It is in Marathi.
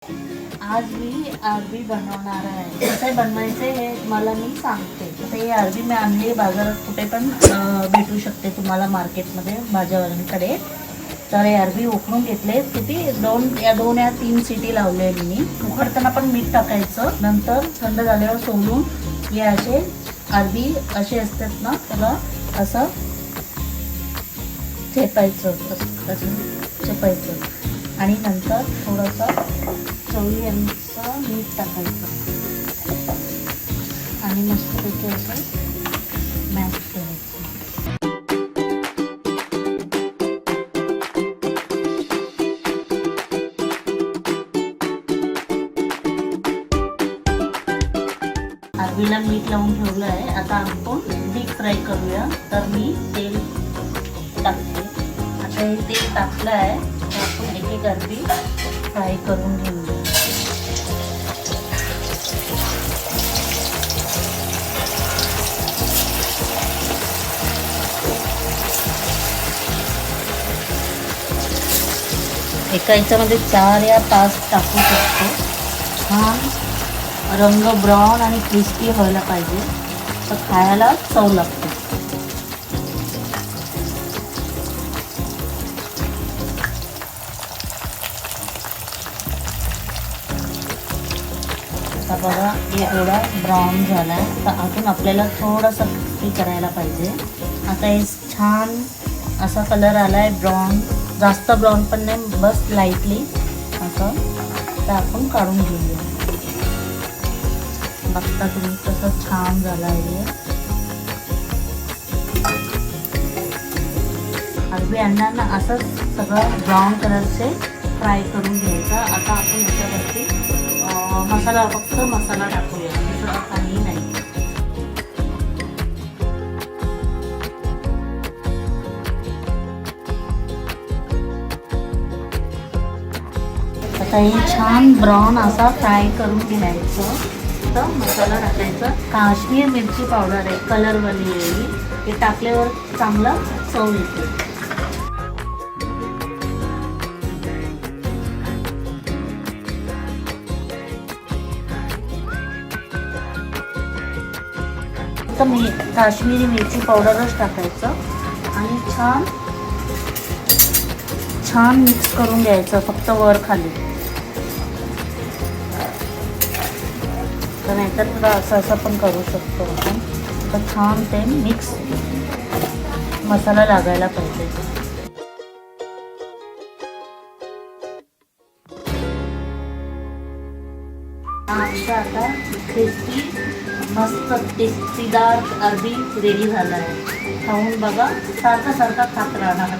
आज मी अरबी बनवणार आहे. कसे बनवायचे हे मला मी सांगते. आता ही अरबी मी आणली बाजारात, कुठे पण भेटू शकते तुम्हाला मार्केटमध्ये भाज्यावाल्यांकडे. तर हे अरबी उकडून घेतले. किती दोन या तीन सिटी लावले मी. उकडताना पण मीठ टाकायचं. नंतर थंड झाल्यावर सोलून हे असे अरबी असे असतात ना, त्याला असं चेपायचं आणि नंतर थोडंसं चवीनुसार मीठ टाकायचं आणि मस्तपैकी असं मॅश करायचं. अरबीला मीठ लावून ठेवलं आहे. आता आपण डीप फ्राय करूया. तर मी तेल टाकते. आता हे तेल टाकलं आहे, तर आपण एक एक अरबी फ्राय करून घेऊया. एका याच्यामध्ये 4 या 5 टाकू शकतो. छान रंग ब्राऊन आणि क्रिस्पी व्हायला पाहिजे, तर खायला चव लागते. आता बघा हे एवढा ब्राऊन झाला आहे, तर अजून आपल्याला थोडासा क्रिस्पी करायला पाहिजे. आता हे छान असा कलर आला आहे ब्राऊन, जास्त ब्राऊन पण नाही, बस लाईटली असं. तर आपण काढून घेऊया. बघता तुम्ही कसं छान झालं आहे. अरबी अंड्यांना असंच सगळं ब्राऊन कलरचे फ्राय करून घ्यायचं. आता आपण याच्यावरती मसाला, फक्त मसाला टाकूया, दुसरं काही नाही. आता हे छान ब्राऊन असा फ्राय करून घ्यायचं. तर मसाला टाकायचा. काश्मीर मिरची पावडर आहे, कलरवाली आहे. हे टाकल्यावर चांगलं चव येते. तर मी काश्मीरी मिरची पावडरच टाकायचं आणि छान मिक्स करून घ्यायचं, फक्त वर खाली. तर नाहीतर थोडं असं पण करू शकतो आपण. तर छान ते मिक्स मसाला लागायला पाहिजे. आमचं आता क्रिस्पी मस्त टेस्टीदार अरबी रेडी झाला आहे. खाऊन बघा, सारखं खात राहणार.